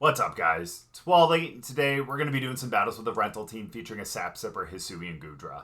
What's up, guys? It's Wally. Today we're going to be doing some battles with the rental team featuring a Sap Sipper Hisuian Goodra.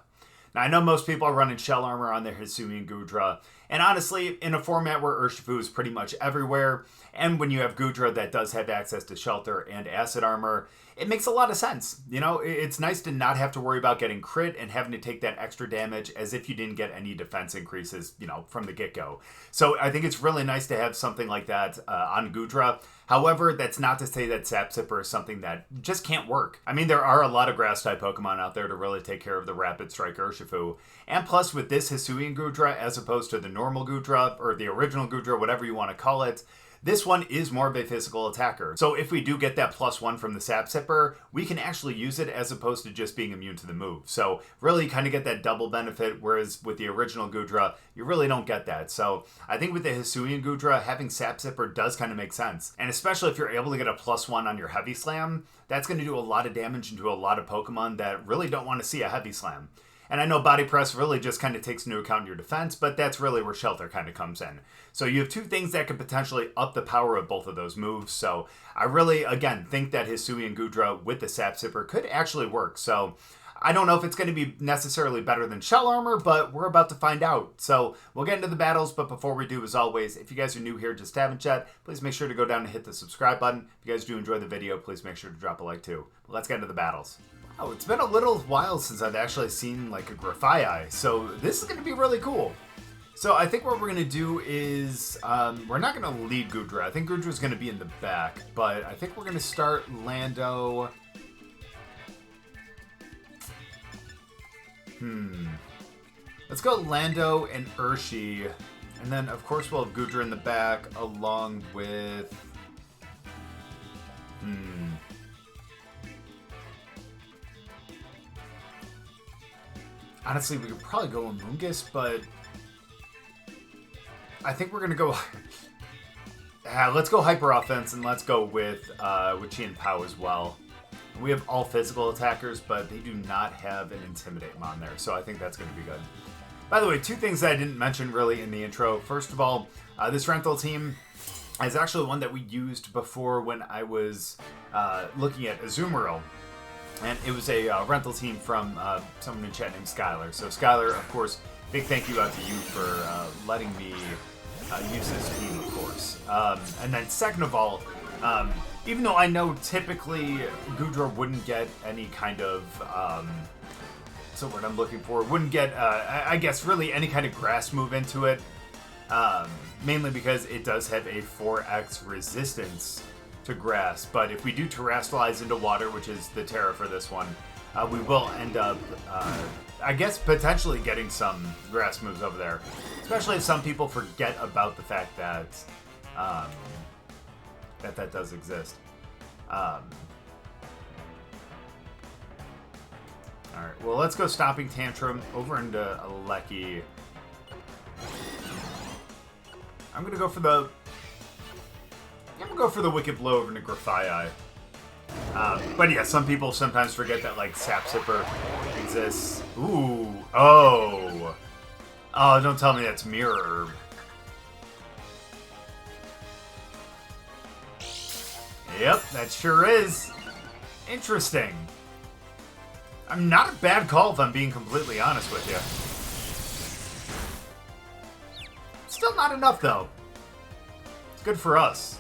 Now, I know most people are running shell armor on their Hisuian Goodra, and honestly, in a format where Urshifu is pretty much everywhere, and when you have Goodra that does have access to shelter and acid armor, it makes a lot of sense. You know, it's nice to not have to worry about getting crit and having to take that extra damage as if you didn't get any defense increases, you know, from the get-go. So I think it's really nice to have something like that on Goodra. However, that's not to say that Sap Sipper is something that just can't work. I mean, there are a lot of grass-type Pokemon out there to really take care of the Rapid Strike Urshifu. And plus, with this Hisuian Goodra, as opposed to the normal Goodra, or the original Goodra, whatever you want to call it, this one is more of a physical attacker. So if we do get that +1 from the Sap Sipper, we can actually use it as opposed to just being immune to the move. So really kind of get that double benefit, whereas with the original Goodra, you really don't get that. So I think with the Hisuian Goodra, having Sap Sipper does kind of make sense. And especially if you're able to get a +1 on your Heavy Slam, that's going to do a lot of damage into a lot of Pokemon that really don't want to see a Heavy Slam. And I know Body Press really just kind of takes into account your defense, but that's really where Shelter kind of comes in. So you have two things that could potentially up the power of both of those moves. So I really, again, think that Hisuian Goodra with the Sap Sipper could actually work. So I don't know if it's going to be necessarily better than Shell Armor, but we're about to find out. So we'll get into the battles, but before we do, as always, if you guys are new here, just haven't yet, please make sure to go down and hit the subscribe button. If you guys do enjoy the video, please make sure to drop a like too. But let's get into the battles. Oh, it's been a little while since I've actually seen like a Grafaiai, so this is going to be really cool. So I think what we're going to do is, we're not going to lead Goodra. I think Goodra's going to be in the back, but I think we're going to start Lando. Let's go Lando and Urshi, and then of course we'll have Goodra in the back along with, honestly, we could probably go Amoonguss, but I think we're going to go... let's go Hyper Offense, and let's go with Chien Pao as well. We have all physical attackers, but they do not have an Intimidate on there, so I think that's going to be good. By the way, two things that I didn't mention really in the intro. First of all, this rental team is actually one that we used before when I was looking at Azumarill. And it was a rental team from someone in chat named Skylar. So Skylar, of course, big thank you out to you for letting me use this team, of course. And then second of all, even though I know typically Goodra wouldn't get any kind of, what's the word I'm looking for, wouldn't get, I guess, really any kind of grass move into it. Mainly because it does have a 4x resistance to grass, but if we do terrestrialize into water, which is the Tera for this one, we will end up, I guess, potentially getting some grass moves over there. Especially if some people forget about the fact that that does exist. Alright, well, let's go Stomping Tantrum over into Aleki. I'm gonna go for the... I'm gonna go for the Wicked Blow over into Grafaiai. But yeah, some people sometimes forget that, like, Sap Sipper exists. Ooh. Oh. Oh, don't tell me that's Mirror Herb. Yep, that sure is. Interesting. I'm not a bad call if I'm being completely honest with you. Still not enough, though. It's good for us.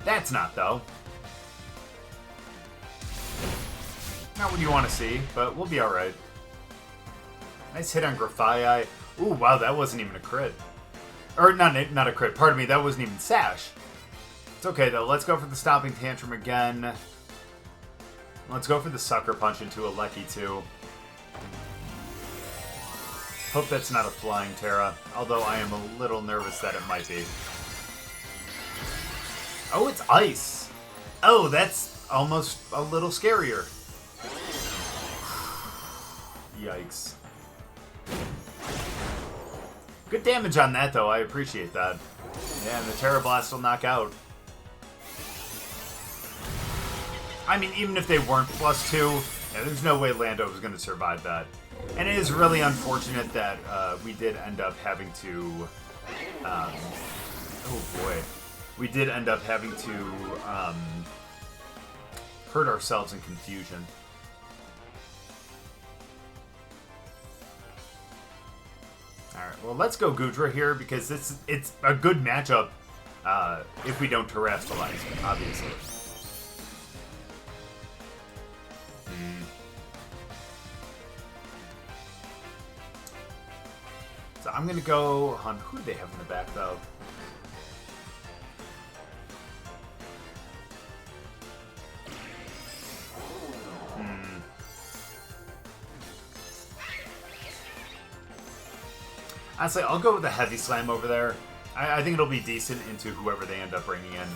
That's not, though. Not what you want to see, but we'll be alright. Nice hit on Grafaiai. Ooh, wow, that wasn't even a crit. Or, not a crit, pardon me, that wasn't even Sash. It's okay, though. Let's go for the Stomping Tantrum again. Let's go for the Sucker Punch into Aleki, too. Hope that's not a Flying Tera, although I am a little nervous that it might be. Oh, it's ice. Oh, that's almost a little scarier. Yikes. Good damage on that, though. I appreciate that. Yeah, and the Tera Blast will knock out. I mean, even if they weren't +2, yeah, there's no way Lando was going to survive that. And it is really unfortunate that we did end up having to... oh, boy. we did end up having to hurt ourselves in confusion. Alright, well, let's go Goodra here, because it's a good matchup if we don't terrestrialize, obviously. So I'm going to go on who do they have in the back, though? Honestly, I'll go with the Heavy Slam over there. I think it'll be decent into whoever they end up bringing in.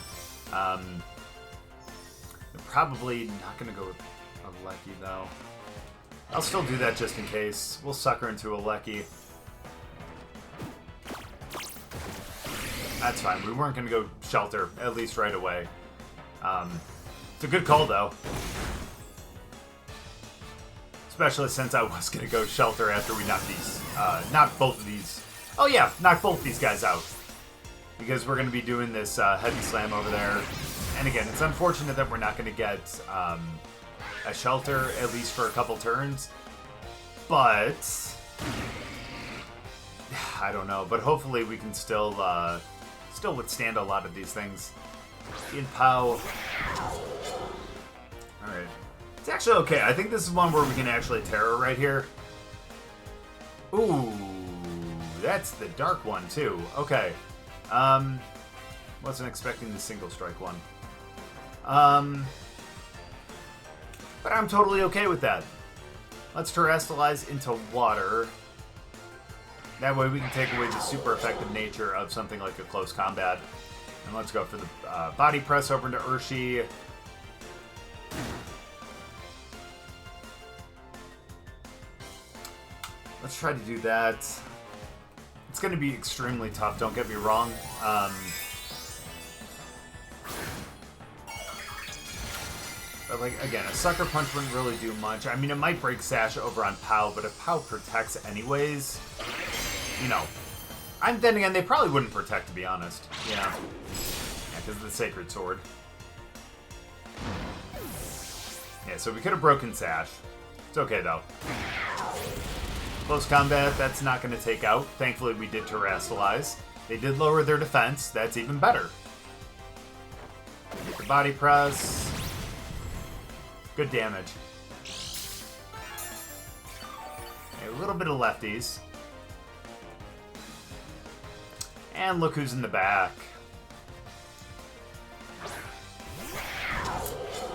They're probably not going to go with a Lecky, though. I'll still do that just in case. We'll sucker into a Lecky. That's fine. We weren't going to go Shelter, at least right away. It's a good call, though. Especially since I was going to go Shelter after we knock these. Knock both of these. Oh, yeah. Knock both these guys out. Because we're going to be doing this Heavy Slam over there. And again, it's unfortunate that we're not going to get a Shelter, at least for a couple turns. But I don't know. But hopefully we can still withstand a lot of these things. Chien Pao. Alright. It's actually okay. I think this is one where we can actually Terror right here. Ooh. That's the dark one, too. Okay. Wasn't expecting the Single Strike one. But I'm totally okay with that. Let's Terrestrialize into Water. That way we can take away the super effective nature of something like a close combat. And let's go for the Body Press over into Urshifu. Let's try to do that. It's going to be extremely tough, don't get me wrong. But, like, again, a Sucker Punch wouldn't really do much. I mean, it might break Sash over on Pao, but if Pao protects anyways, you know. Then again, they probably wouldn't protect, to be honest. Yeah. Because of the Sacred Sword. Yeah, so we could have broken Sash. It's okay, though. Close combat, that's not going to take out. Thankfully, we did Terrestrialize. They did lower their defense. That's even better. Get the Body Press. Good damage. A little bit of lefties. And look who's in the back.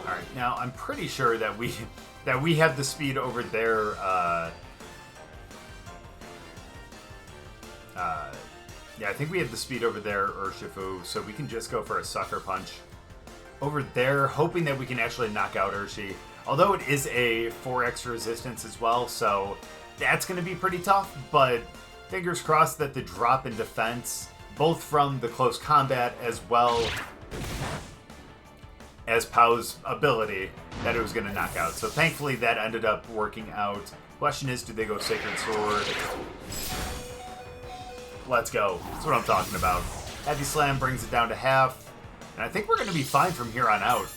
Alright, now I'm pretty sure that we have the speed over there. Yeah, I think we have the speed over there, Urshifu, so we can just go for a Sucker Punch over there, hoping that we can actually knock out Urshifu. Although it is a 4x resistance as well, so that's going to be pretty tough, but fingers crossed that the drop in defense, both from the close combat as well as Pao's ability, that it was going to knock out. So thankfully that ended up working out. Question is, do they go Sacred Sword? Let's go. That's what I'm talking about. Heavy Slam brings it down to half. And I think we're going to be fine from here on out.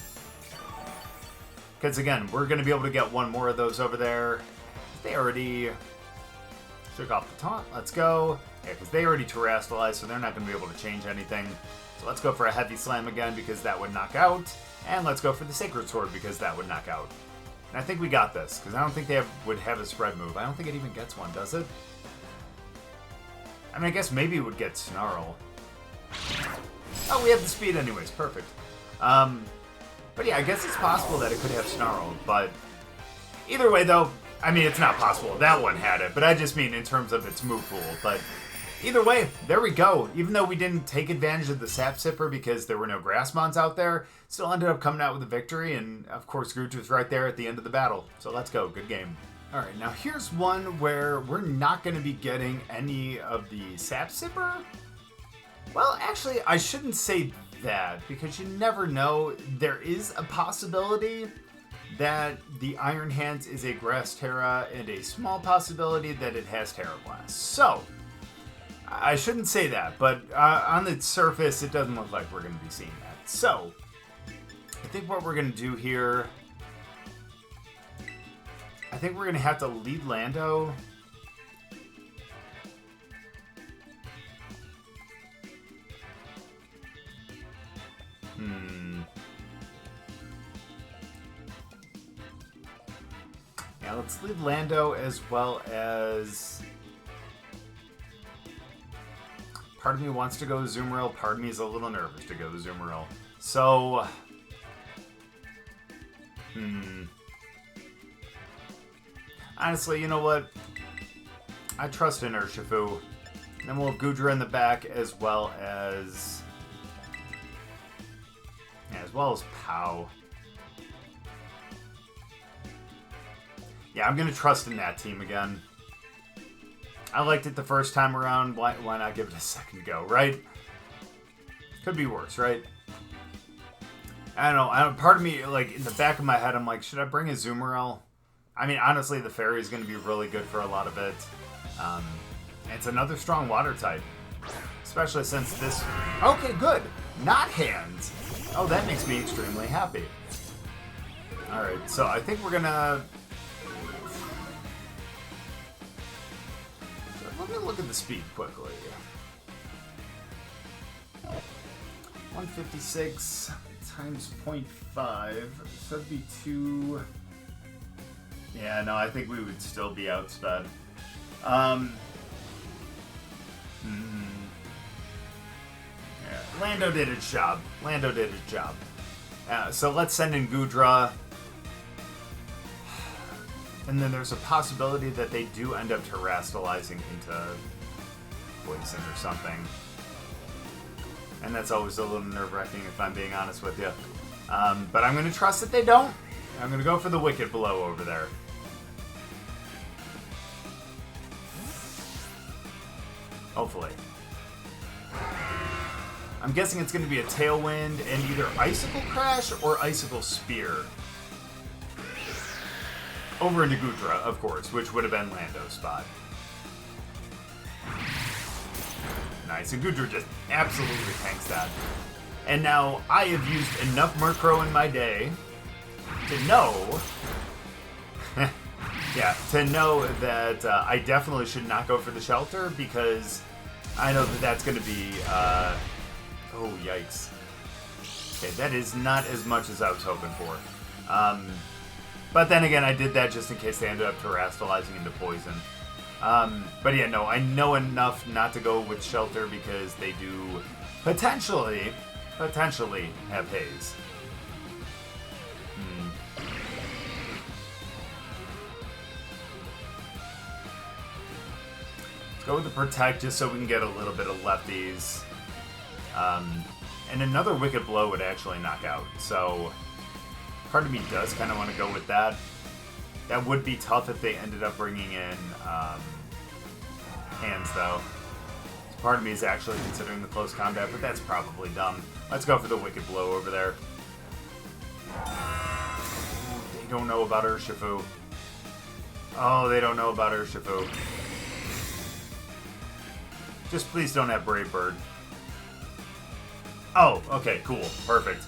Because, again, we're going to be able to get one more of those over there. They already took off the taunt. Let's go. Yeah, because they already Terrestrialized, so they're not going to be able to change anything. So let's go for a Heavy Slam again, because that would knock out. And let's go for the Sacred Sword, because that would knock out. And I think we got this, because I don't think they would have a spread move. I don't think it even gets one, does it? I mean, I guess maybe it would get Snarl. Oh, we have the speed anyways. Perfect. But yeah, I guess it's possible that it could have Snarl. But either way, though, I mean, it's not possible. That one had it. But I just mean in terms of its move pool. But either way, there we go. Even though we didn't take advantage of the Sap Sipper because there were no Grass Mons out there, still ended up coming out with a victory. And, of course, Groot was right there at the end of the battle. So let's go. Good game. All right, now here's one where we're not going to be getting any of the Sap Sipper. Well, actually, I shouldn't say that, because you never know. There is a possibility that the Iron Hands is a Grass Tera, and a small possibility that it has Terra Blast. So, I shouldn't say that, but on the surface, it doesn't look like we're going to be seeing that. So, I think what we're going to do here... I think we're going to have to lead Lando. Yeah, let's lead Lando as well as... Part of me wants to go Azumarill. Part of me is a little nervous to go Azumarill. So... Honestly, you know what? I trust in Urshifu. Then we'll have Goodra in the back as well as... Yeah, as well as Pao. Yeah, I'm going to trust in that team again. I liked it the first time around. Why not give it a second go, right? Could be worse, right? I don't know. Part of me, like, in the back of my head, I'm like, should I bring a Azumarill? I mean, honestly, the Fairy is going to be really good for a lot of it. It's another strong water type. Especially since this... Okay, good. Not hands. Oh, that makes me extremely happy. Alright, so I think we're going to... Let me look at the speed quickly. 156 times 0.5. So that'd be 2... Yeah, no, I think we would still be outsped. Yeah, Lando did his job. So let's send in Goodra. And then there's a possibility that they do end up terastallizing into poison or something. And that's always a little nerve-wracking if I'm being honest with you. But I'm going to trust that they don't. I'm going to go for the Wicked Blow over there. Hopefully. I'm guessing it's going to be a Tailwind and either Icicle Crash or Icicle Spear. Over into Goodra, of course, which would have been Lando's spot. Nice, and Goodra just absolutely tanks that. And now, I have used enough Murkrow in my day to know... yeah, to know that I definitely should not go for the Shelter, because I know that that's going to be... oh, yikes. Okay, that is not as much as I was hoping for. But then again, I did that just in case they ended up terastallizing into poison. But yeah, no, I know enough not to go with Shelter because they do potentially have Haze. Let's go with the Protect just so we can get a little bit of lefties. And another Wicked Blow would actually knock out, so... Part of me does kind of want to go with that. That would be tough if they ended up bringing in hands, though. Part of me is actually considering the close combat, but that's probably dumb. Let's go for the Wicked Blow over there. They don't know about Urshifu. Oh, they don't know about Urshifu. Just please don't have Brave Bird. Oh, okay, cool. Perfect.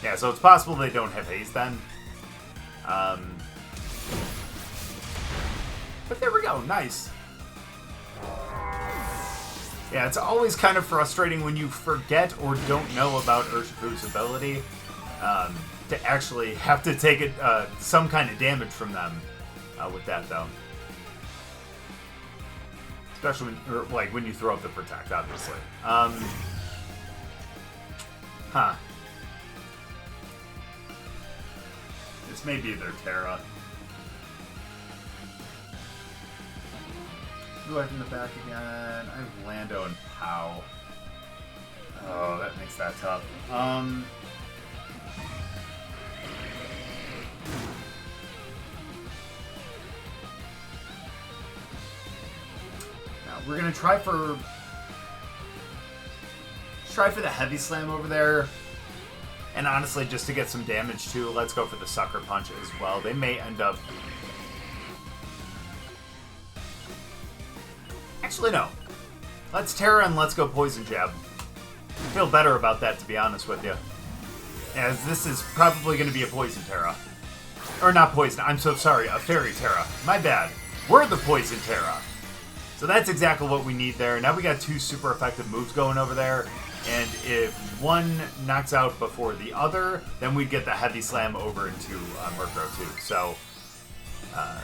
Yeah, so it's possible they don't have Haze then. But there we go, nice. Yeah, it's always kind of frustrating when you forget or don't know about Urshifu's ability to actually have to take it, some kind of damage from them with that, though. Especially when you throw up the Protect, obviously. This may be their Tera. Who do I have in the back again? I have Lando and Pao. Oh, that makes that tough. Now, we're gonna try for the Heavy Slam over there. And honestly, just to get some damage too, let's go for the Sucker Punch as well. They may end up... Actually, no. Let's Tera and let's go Poison Jab. I feel better about that, to be honest with you. As this is probably going to be a Poison Tera. Or not Poison, I'm so sorry, a Fairy Tera. My bad. We're the Poison Tera. So that's exactly what we need there. Now we got 2 super effective moves going over there. And if one knocks out before the other, then we'd get the Heavy Slam over into Murkrow too. So, I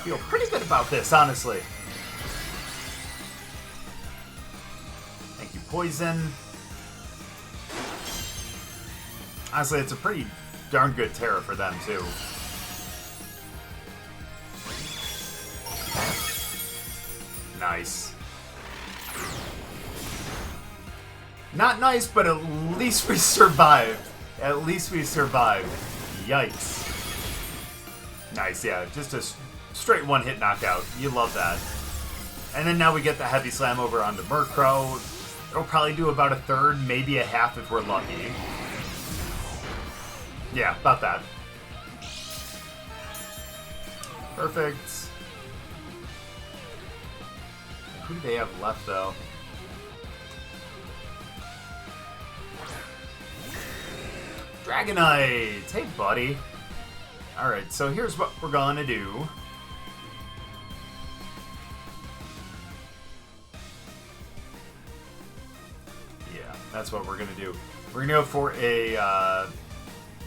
feel pretty good about this, honestly. Thank you, Poison. Honestly, it's a pretty darn good Tera for them, too. Nice. Not nice, but at least we survived. At least we survived. Yikes. Nice, yeah. Just a straight one-hit knockout. You love that. And then now we get the Heavy Slam over onto Murkrow. It'll probably do about a third, maybe a half if we're lucky. Yeah, about that. Perfect. Who do they have left, though? Dragonite! Hey, buddy. Alright, so here's what we're gonna do. Yeah, that's what we're gonna do. We're gonna go for a, I'm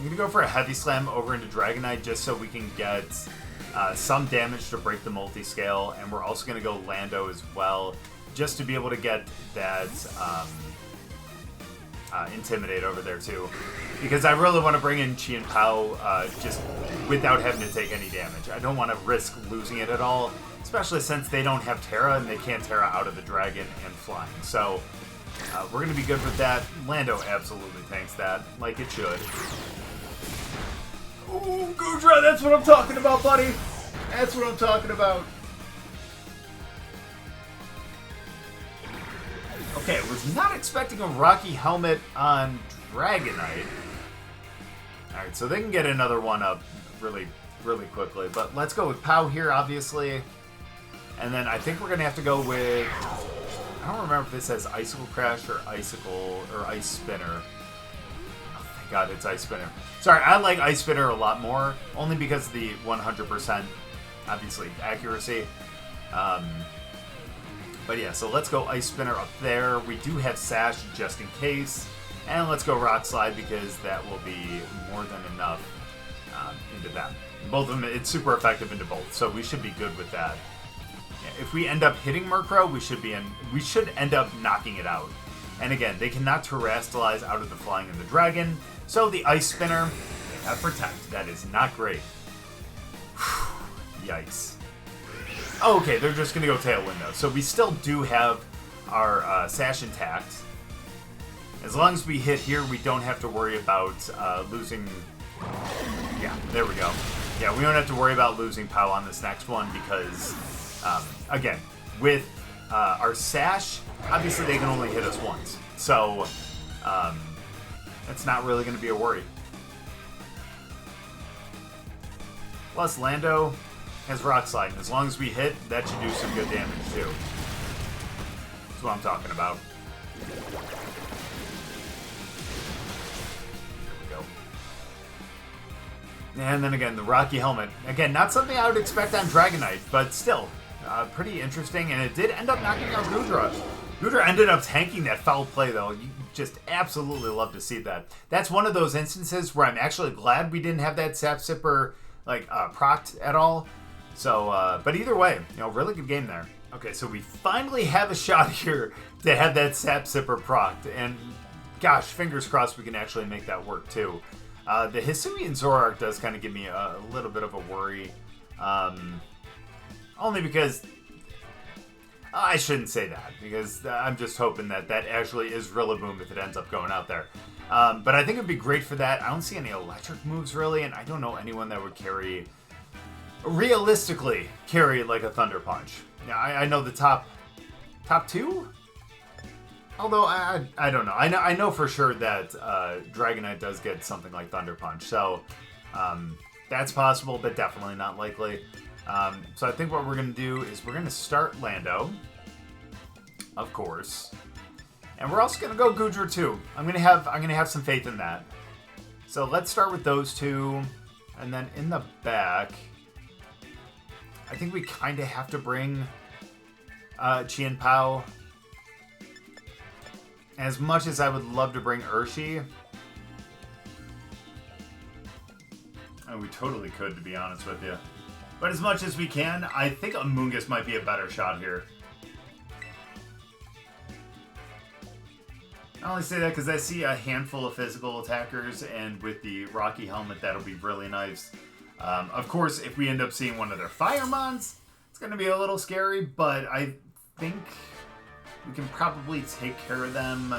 gonna go for a Heavy Slam over into Dragonite just so we can get some damage to break the multi-scale, and we're also gonna go Lando as well, just to be able to get that, Intimidate over there too, because I really want to bring in Chien Pao just without having to take any damage. I don't want to risk losing it at all, especially since they don't have Tera and they can't Tera out of the dragon and flying. So we're going to be good with that. Lando absolutely tanks that, like it should. Ooh, Goodra, that's what I'm talking about, buddy. That's what I'm talking about. Okay, was not expecting a Rocky Helmet on Dragonite. Alright, so they can get another one up really, really quickly. But let's go with Pao here, obviously. And then I think we're going to have to go with... I don't remember if this says Icicle Crash or Icicle or Ice Spinner. Oh, thank God it's Ice Spinner. Sorry, I like Ice Spinner a lot more, only because of the 100%, obviously, accuracy. But yeah, so let's go Ice Spinner up there. We do have Sash just in case. And let's go Rock Slide because that will be more than enough into that. Both of them, it's super effective into both, so we should be good with that. Yeah, if we end up hitting Murkrow, we should end up knocking it out. And again, they cannot Terrastalize out of the Flying and the Dragon, so the Ice Spinner, they have Protect. That is not great. Yikes. Oh, okay, they're just going to go Tailwind, though. So we still do have our Sash intact. As long as we hit here, we don't have to worry about losing... Yeah, there we go. Yeah, we don't have to worry about losing Pao on this next one because, again, with our Sash, obviously they can only hit us once. So, that's not really going to be a worry. Plus, Lando has Rock Slide, and as long as we hit, that should do some good damage, too. That's what I'm talking about. There we go. And then again, the Rocky Helmet. Again, not something I would expect on Dragonite, but still, pretty interesting, and it did end up knocking out Goodra. Goodra ended up tanking that foul play, though. You just absolutely love to see that. That's one of those instances where I'm actually glad we didn't have that Sap Sipper, procced at all. So, but either way, really good game there. Okay, so we finally have a shot here to have that Sap Sipper procced, and gosh, fingers crossed we can actually make that work too. The Hisuian Zoroark does kind of give me a little bit of a worry, only because I shouldn't say that, because I'm just hoping that that actually is Rillaboom if it ends up going out there. But I think it would be great for that. I don't see any electric moves really, and I don't know anyone that would realistically carry like a Thunder Punch. Yeah, I know the top two? Although, I don't know. I know for sure that Dragonite does get something like Thunder Punch. So, that's possible, but definitely not likely. So I think what we're going to do is we're going to start Lando. of course. And we're also gonna go Goodra too. I'm gonna have some faith in that. So let's start with those two, and then in the back, I think we kind of have to bring Chien Pao. As much as I would love to bring Urshifu, and we totally could, to be honest with you. But as much as we can, I think Amoonguss might be a better shot here. I only say that because I see a handful of physical attackers, and with the Rocky Helmet, that'll be really nice. Of course, if we end up seeing one of their Firemons, it's going to be a little scary, but I think we can probably take care of them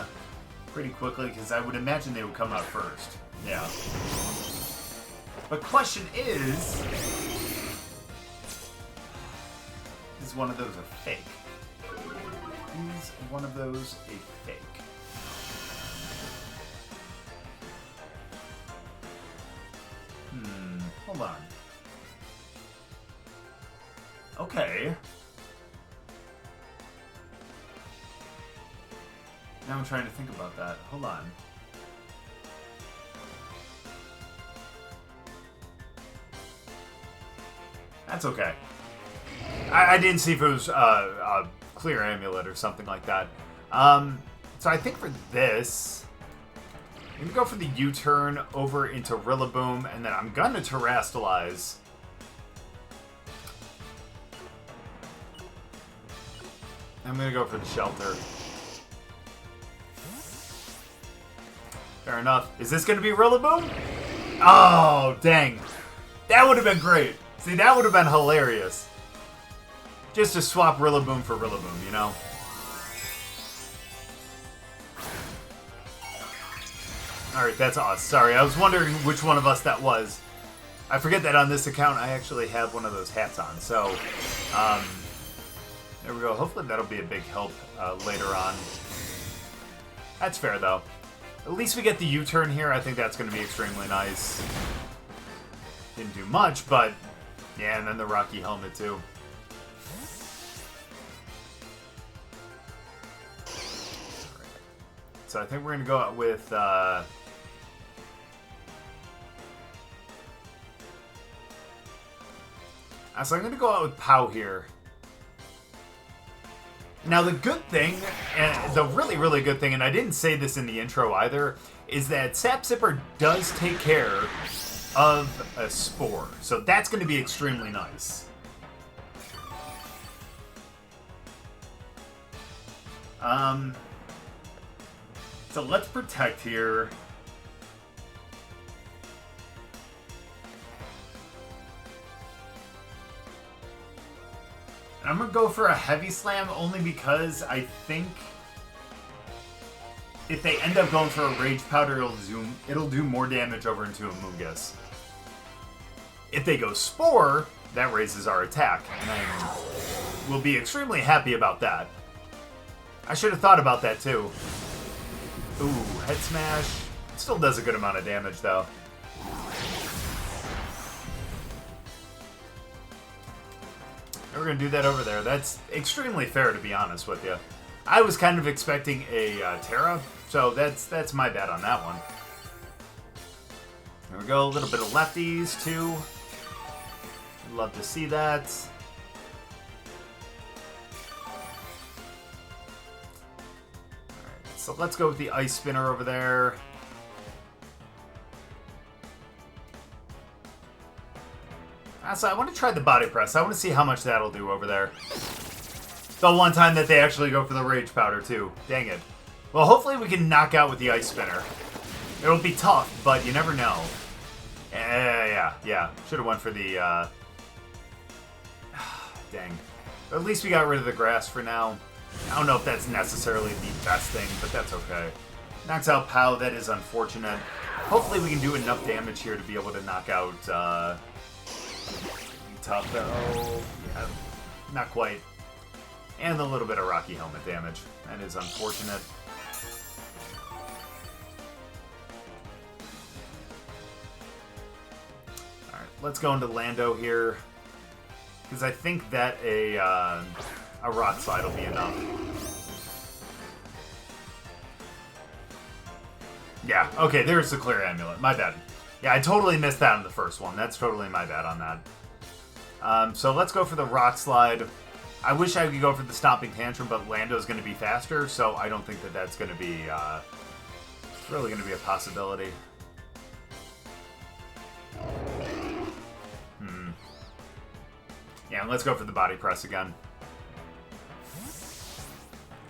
pretty quickly, because I would imagine they would come out first. Yeah. But question is one of those a fake? Is one of those a fake? Hold on. Okay. Now I'm trying to think about that. Hold on. That's okay. I didn't see if it was a clear amulet or something like that. So I think for this, I'm going to go for the U-turn over into Rillaboom, and then I'm going to Terrastalize. I'm going to go for the Shelter. Fair enough. Is this going to be Rillaboom? Oh, dang. That would have been great. See, that would have been hilarious. Just to swap Rillaboom for Rillaboom, you know? Alright, that's awesome. Sorry, I was wondering which one of us that was. I forget that on this account I actually have one of those hats on. So, there we go. Hopefully that'll be a big help later on. That's fair, though. At least we get the U-turn here. I think that's going to be extremely nice. Didn't do much, but... yeah, and then the Rocky Helmet, too. So I think we're going to go out with... so I'm going to go out with Pao here. Now the good thing, and the really, really good thing, and I didn't say this in the intro either, is that Sap Sipper does take care of a Spore. So that's going to be extremely nice. So let's protect here. I'm going to go for a Heavy Slam only because I think if they end up going for a Rage Powder, it'll do more damage over into Amoonguss. If they go Spore, that raises our attack, and I will be extremely happy about that. I should have thought about that too. Ooh, Head Smash. Still does a good amount of damage though. We're going to do that over there. That's extremely fair, to be honest with you. I was kind of expecting a Tera, so that's my bad on that one. There we go. A little bit of lefties, too. Love to see that. Alright, so let's go with the Ice Spinner over there. So I want to try the Body Press. I want to see how much that'll do over there. The one time that they actually go for the Rage Powder, too. Dang it. Well, hopefully we can knock out with the Ice Spinner. It'll be tough, but you never know. Yeah. Should have went for the, dang. But at least we got rid of the grass for now. I don't know if that's necessarily the best thing, but that's okay. Knocks out Pao. That is unfortunate. Hopefully we can do enough damage here to be able to knock out, tough though. Yeah, not quite. And a little bit of Rocky Helmet damage. That is unfortunate. Alright, let's go into Lando here. Because I think that a Rock Slide will be enough. Yeah, okay, there's the clear amulet. My bad. Yeah, I totally missed that in the first one. That's totally my bad on that. So let's go for the Rock Slide. I wish I could go for the Stomping Tantrum, but Lando's going to be faster, so I don't think that that's going to be really going to be a possibility. Yeah, let's go for the Body Press again.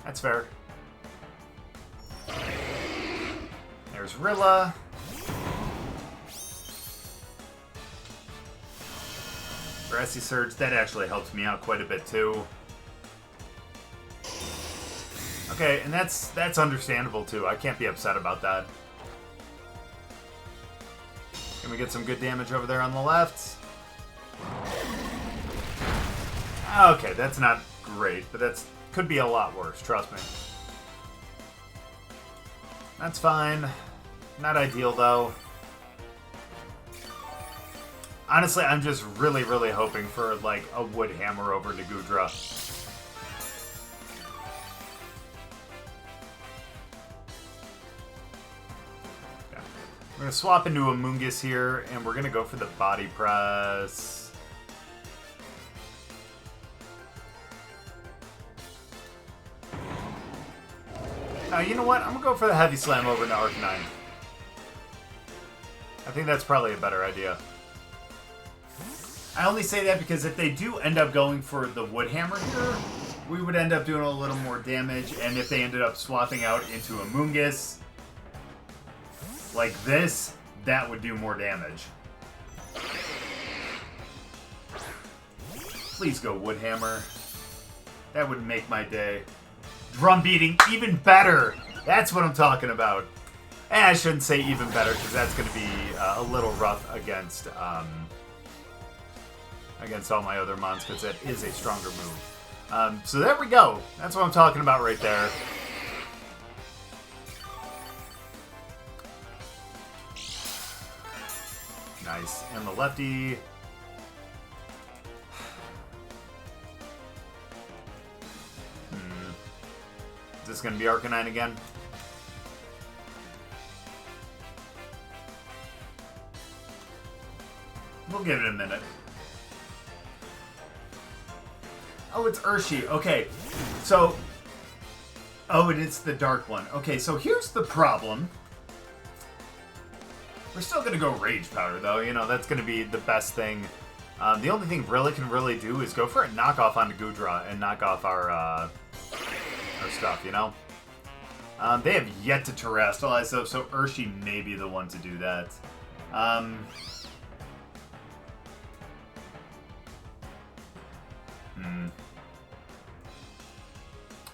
That's fair. There's Rilla. Grassy Surge, that actually helps me out quite a bit too. Okay, and that's understandable too. I can't be upset about that. Can we get some good damage over there on the left? Okay, that's not great, but that's could be a lot worse, trust me. That's fine. Not ideal though. Honestly, I'm just really, really hoping for like a Wood Hammer over to Goodra. Okay. We're gonna swap into Amoonguss here, and we're gonna go for the Body Press. You know what? I'm gonna go for the Heavy Slam over into Arcanine. I think that's probably a better idea. I only say that because if they do end up going for the Wood Hammer here, we would end up doing a little more damage, and if they ended up swapping out into Amoonguss like this, that would do more damage. Please go Wood Hammer. That would make my day. Drum beating, even better! That's what I'm talking about. And I shouldn't say even better, because that's going to be a little rough against all my other mons, because that is a stronger move. So there we go. That's what I'm talking about right there. Nice. And the lefty. Is this going to be Arcanine again? We'll give it a minute. Oh, it's Urshifu. Okay, so... Oh, and it's the dark one. Okay, so here's the problem. We're still going to go Rage Powder, though. You know, that's going to be the best thing. The only thing Rilla can really do is go for a knockoff onto Goodra and knock off our stuff, you know? They have yet to terrestrialize, though, so Urshifu may be the one to do that.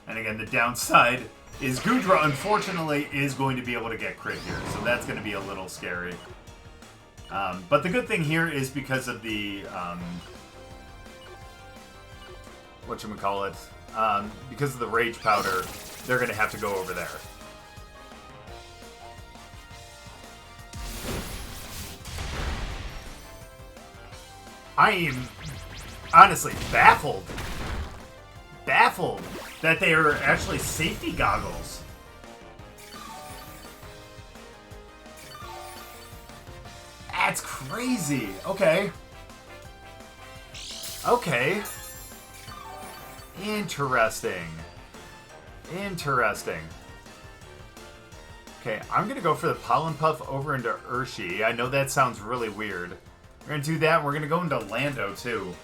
And again, the downside is Goodra, unfortunately, is going to be able to get crit here, so that's going to be a little scary. But the good thing here is because of the, whatchamacallit, because of the Rage Powder, they're going to have to go over there. I am honestly baffled that they are actually safety goggles. That's crazy. Okay. Okay. Interesting. Interesting. Okay, I'm going to go for the Pollen Puff over into Urshifu. I know that sounds really weird. We're going to do that. We're going to go into Lando, too.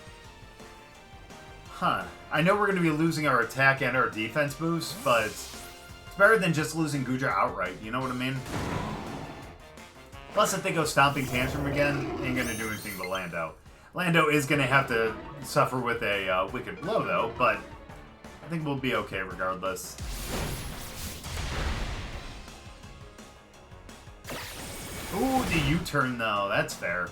Huh. I know we're going to be losing our attack and our defense boost, but it's better than just losing Goodra outright. You know what I mean? Plus, if they go Stomping Tantrum again, ain't going to do anything but Lando. Lando is going to have to suffer with a Wicked Blow, though, but I think we'll be okay regardless. Ooh, the U-turn, though. That's fair.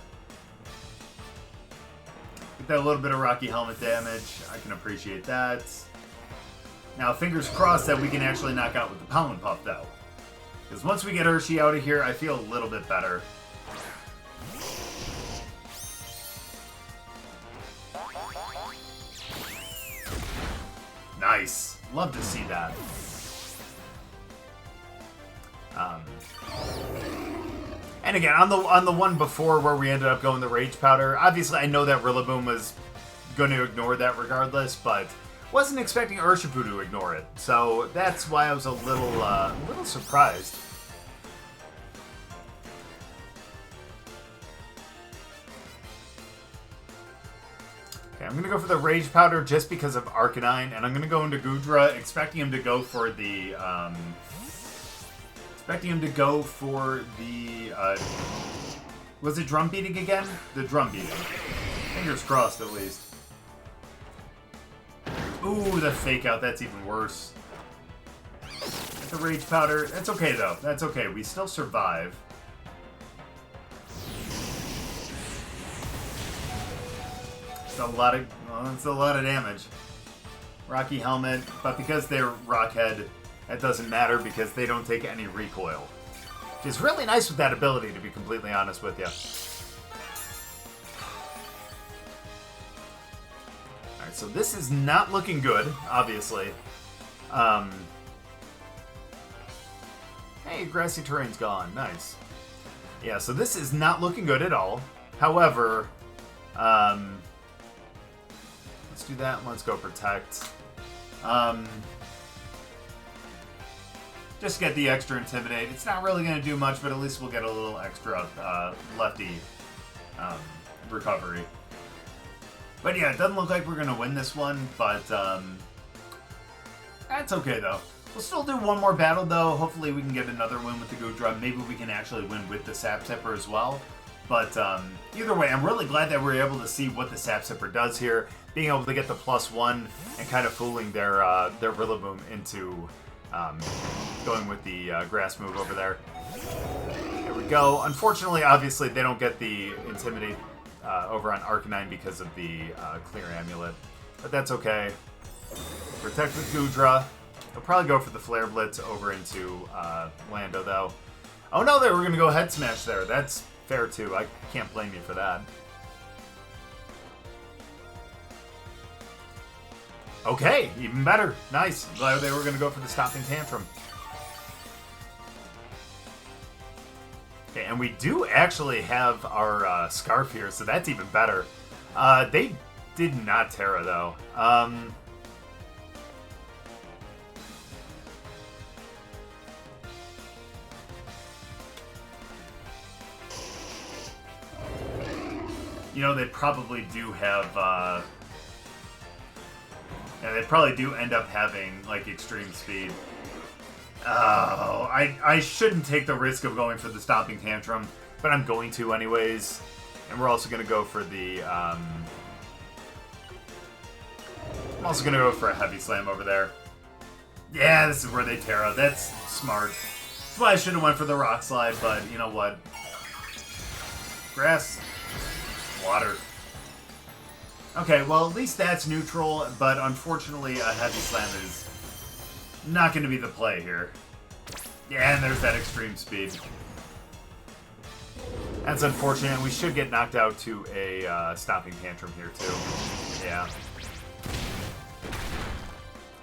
Get that little bit of Rocky Helmet damage. I can appreciate that. Now, fingers crossed that we can actually knock out with the Pollen Puff, though. Because once we get Urshifu out of here, I feel a little bit better. Nice. Love to see that. And again, on the one before where we ended up going the Rage Powder, obviously I know that Rillaboom was going to ignore that regardless, but wasn't expecting Urshifu to ignore it. So that's why I was a little surprised. Okay, I'm going to go for the Rage Powder just because of Arcanine, and I'm going to go into Goodra, expecting him to go for the, was it Drum Beating again? The Drum Beating. Fingers crossed, at least. Ooh, the Fake Out, that's even worse. That's a Rage Powder. That's okay, though. That's okay. We still survive. It's a lot of damage. Rocky Helmet, but because they're Rockhead, that doesn't matter because they don't take any recoil. Which is really nice with that ability, to be completely honest with you. Alright, so this is not looking good, obviously. Hey, grassy terrain's gone. Nice. Yeah, so this is not looking good at all. However, let's do that. Let's go Protect. Just get the extra Intimidate. It's not really going to do much, but at least we'll get a little extra lefty recovery. But yeah, it doesn't look like we're going to win this one, but that's okay, though. We'll still do one more battle, though. Hopefully we can get another win with the Goodra. Maybe we can actually win with the Sap Sipper as well. But either way, I'm really glad that we're able to see what the Sap Sipper does here. Being able to get the +1 and kind of fooling their Rillaboom into going with the grass move over there. There we go. Unfortunately, obviously, they don't get the Intimidate over on Arcanine because of the Clear Amulet. But that's okay. Protect with Goodra. I'll probably go for the Flare Blitz over into Lando, though. Oh no, they were going to go Head Smash there. That's fair, too. I can't blame you for that. Okay, even better. Nice. Glad they were going to go for the Stomping Tantrum. Okay, and we do actually have our Scarf here, so that's even better. They did not Tera, though. You know, they probably do have, yeah, they probably do end up having, like, extreme speed. Oh, I shouldn't take the risk of going for the Stomping Tantrum, but I'm going to anyways. And we're also going to go for the, I'm also going to go for a Heavy Slam over there. Yeah, this is where they Tera. That's smart. That's why I should have went for the Rock Slide, but you know what? Grass. Water. Okay, well, at least that's neutral, but unfortunately, a Heavy Slam is not going to be the play here. Yeah, and there's that extreme speed. That's unfortunate. We should get knocked out to a Stomping Tantrum here, too. Yeah.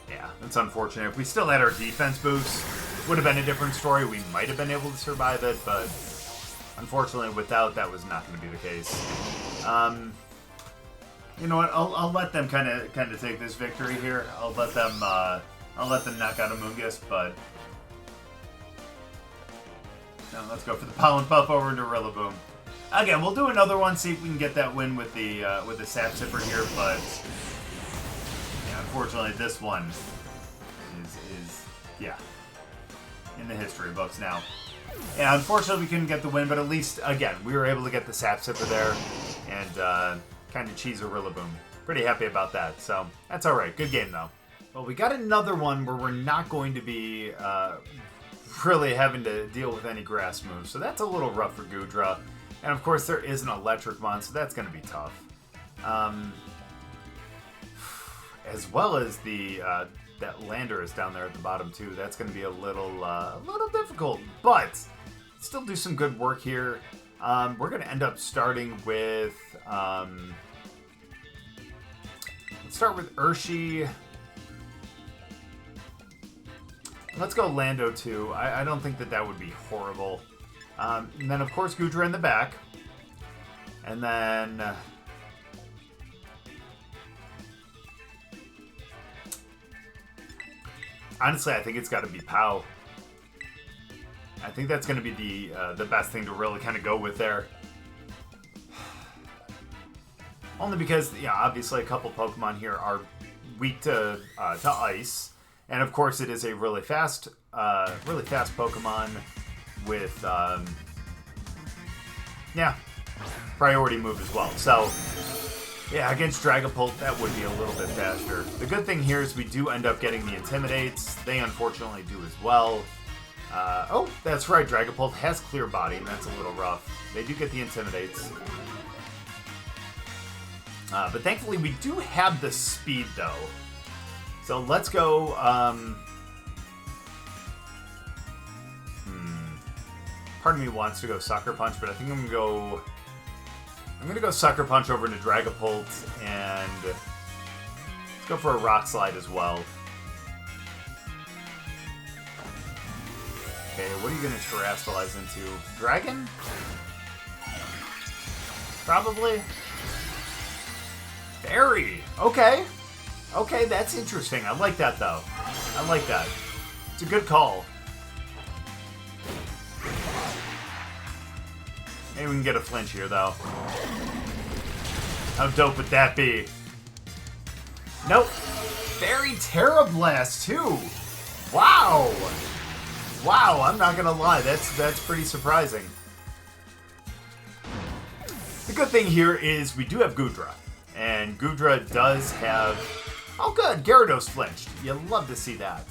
Yeah, that's unfortunate. If we still had our defense boost, would have been a different story. We might have been able to survive it, but unfortunately, without, that was not going to be the case. You know what? I'll let them kind of take this victory here. I'll let them knock out Amoonguss, but no, let's go for the Pow and Puff over into Rillaboom. Again, we'll do another one, see if we can get that win with the Sap Sipper here, but yeah, unfortunately, this one is yeah, in the history books now. Yeah, unfortunately we couldn't get the win, but at least, again, we were able to get the Sap Sipper there and kind of cheese a Rillaboom. Pretty happy about that, so that's alright. Good game, though. Well, we got another one where we're not going to be really having to deal with any grass moves, so that's a little rough for Goodra. And, of course, there is an Electric Mon, so that's going to be tough. As well as the that Landorus down there at the bottom, too. That's going to be a little difficult, but still do some good work here. We're going to end up starting with... let's start with Urshifu. Let's go Lando too. I don't think that would be horrible. And then, of course, Goodra in the back. And then... honestly, I think it's got to be Pao. I think that's going to be the best thing to really kind of go with there. Only because, yeah, obviously a couple Pokemon here are weak to ice. And, of course, it is a really fast Pokemon with, yeah, priority move as well. So, yeah, against Dragapult, that would be a little bit faster. The good thing here is we do end up getting the Intimidates. They unfortunately do as well. Oh, that's right, Dragapult has Clear Body, and that's a little rough. They do get the Intimidates. But thankfully, we do have the speed, though. So let's go... part of me wants to go Sucker Punch, but I think I'm going to go... I'm going to go Sucker Punch over into Dragapult, and let's go for a Rock Slide as well. Okay, what are you going to Terrastallize into? Dragon? Probably. Fairy! Okay. Okay, that's interesting. I like that, though. I like that. It's a good call. Maybe we can get a flinch here, though. How dope would that be? Nope. Fairy Tera Blast, too. Wow. Wow, I'm not gonna lie. That's pretty surprising. The good thing here is we do have Goodra. And Goodra does have... oh, good. Gyarados flinched. You love to see that.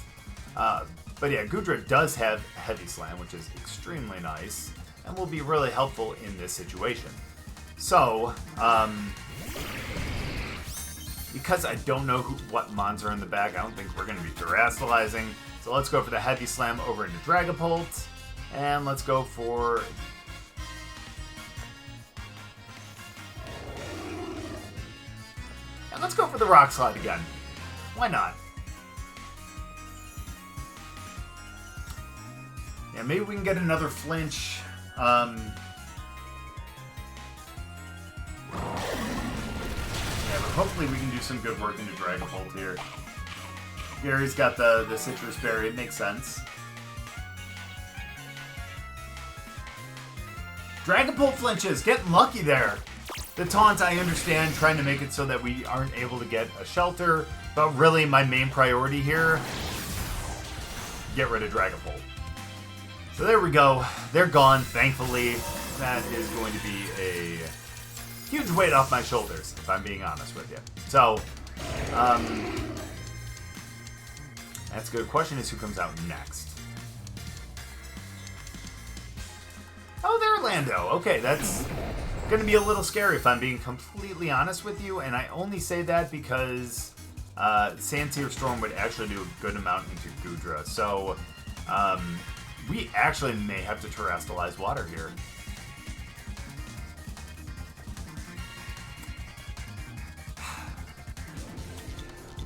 But yeah, Goodra does have Heavy Slam, which is extremely nice. And will be really helpful in this situation. So, because I don't know what mons are in the back, I don't think we're going to be Terrastalizing. So let's go for the Heavy Slam over into Dragapult. And let's go for... and let's go for the Rock Slide again. Why not? Yeah, maybe we can get another flinch. Yeah, but hopefully we can do some good work into Dragapult here. Gary's got the Citrus Berry. It makes sense. Dragapult flinches. Getting lucky there. The taunt, I understand, trying to make it so that we aren't able to get a shelter. But really, my main priority here, get rid of Dragapult. So there we go. They're gone, thankfully. That is going to be a huge weight off my shoulders, if I'm being honest with you. So, that's a good question, is who comes out next. Oh, they're Lando. Okay, that's going to be a little scary if I'm being completely honest with you, and I only say that because Sandsear Storm would actually do a good amount into Goodra. So, we actually may have to Terrastalize Water here.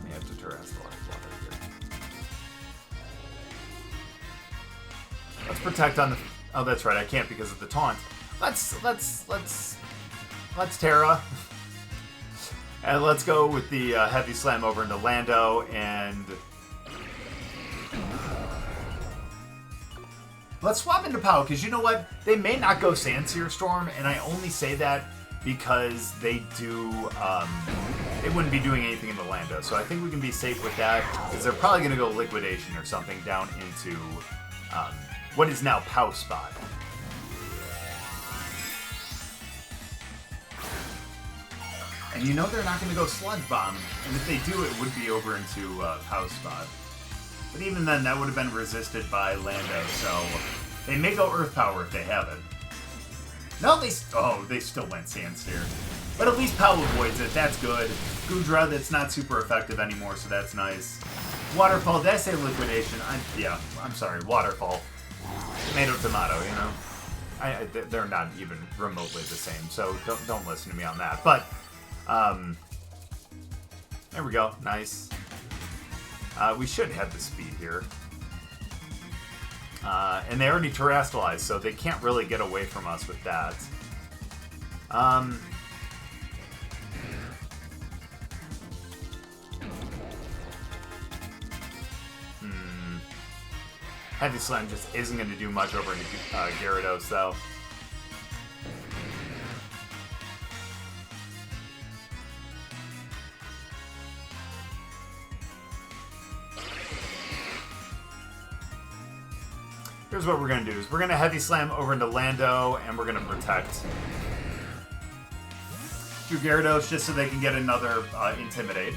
May have to Terrastalize Water here. Let's protect on the... oh, that's right. I can't because of the taunt. Let's Terra. And let's go with the Heavy Slam over into Lando and... let's swap into Pao, because you know what? They may not go Sandsear Storm, and I only say that because they do, they wouldn't be doing anything in the Lando. So I think we can be safe with that, because they're probably going to go Liquidation or something down into what is now Pao spot. And you know they're not going to go Sludge Bomb, and if they do, it would be over into Pao spot. But even then, that would have been resisted by Lando, so they may go Earth Power if they have it. No, they still went Sandsteer. But at least Pao avoids it, that's good. Goodra, that's not super effective anymore, so that's nice. Waterfall, did I say Liquidation? I'm sorry, Waterfall. Tomato, you know? They're not even remotely the same, so don't listen to me on that. But, there we go, nice. We should have the speed here. And they already terrestrialized, so they can't really get away from us with that. Heavy Slam just isn't going to do much over into Gyarados, though. Here's what we're going to do. Is we're going to Heavy Slam over into Lando, and we're going to Protect. Do Gyarados just so they can get another Intimidate.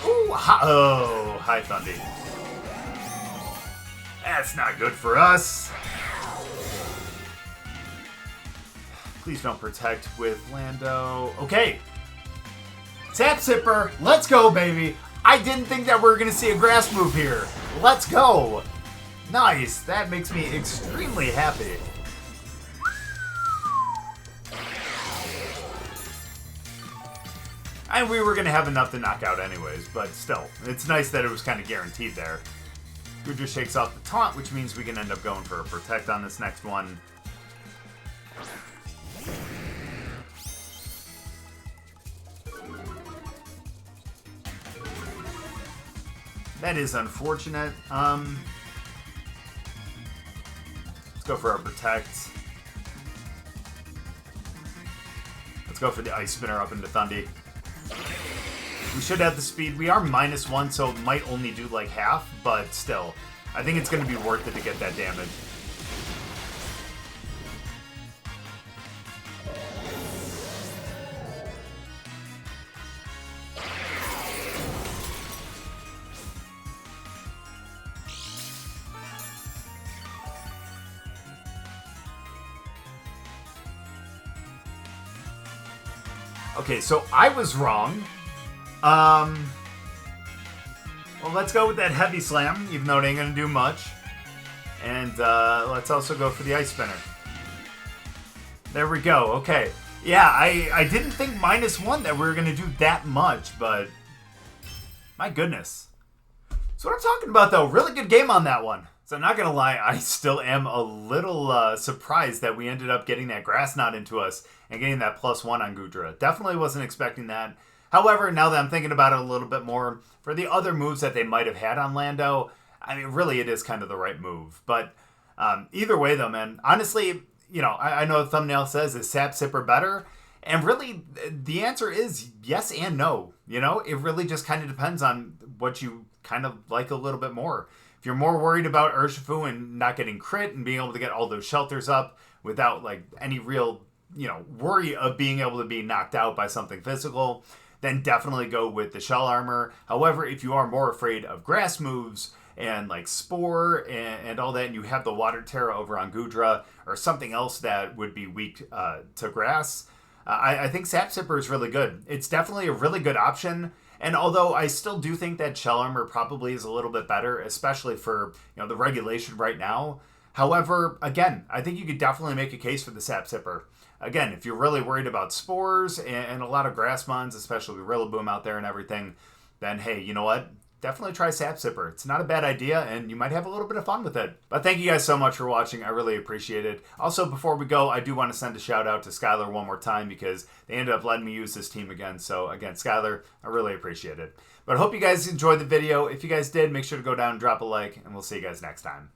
Ooh, High Thundy. That's not good for us. Please don't Protect with Lando. Okay. Sap Sipper, let's go, baby. I didn't think that we were going to see a grass move here. Let's go. Nice. That makes me extremely happy. And we were going to have enough to knock out anyways, but still. It's nice that it was kind of guaranteed there. Goodra shakes off the taunt, which means we can end up going for a Protect on this next one. That is unfortunate. Let's go for our Protect. Let's go for the Ice Spinner up into Thundy. We should have the speed. We are -1, so it might only do like half, but still. I think it's going to be worth it to get that damage. Okay, so I was wrong. Well, let's go with that Heavy Slam, even though it ain't going to do much. And let's also go for the Ice Spinner. There we go. Okay. Yeah, I didn't think -1 that we were going to do that much, but my goodness. That's what I'm talking about, though. Really good game on that one. So I'm not going to lie, I still am a little surprised that we ended up getting that Grass Knot into us and getting that +1 on Goodra. Definitely wasn't expecting that. However, now that I'm thinking about it a little bit more, for the other moves that they might have had on Lando, I mean, really it is kind of the right move. But either way, though, man, honestly, you know, I know the thumbnail says, is Sap Sipper better? And really, the answer is yes and no. You know, it really just kind of depends on what you kind of like a little bit more. If you're more worried about Urshifu and not getting crit and being able to get all those shelters up without, like, any real, you know, worry of being able to be knocked out by something physical, then definitely go with the Shell Armor. However, if you are more afraid of grass moves and like Spore and all that, and you have the Water Tera over on Goodra or something else that would be weak to grass, I think Sap Sipper is really good. It's definitely a really good option. And although I still do think that Shell Armor probably is a little bit better, especially for, you know, the regulation right now. However, again, I think you could definitely make a case for the Sap Sipper. Again, if you're really worried about spores and a lot of grass mons, especially Rillaboom out there and everything, then hey, you know what? Definitely try Sap Sipper. It's not a bad idea, and you might have a little bit of fun with it. But thank you guys so much for watching. I really appreciate it. Also, before we go, I do want to send a shout out to Skylar one more time because they ended up letting me use this team again. So again, Skylar, I really appreciate it. But I hope you guys enjoyed the video. If you guys did, make sure to go down and drop a like, and we'll see you guys next time.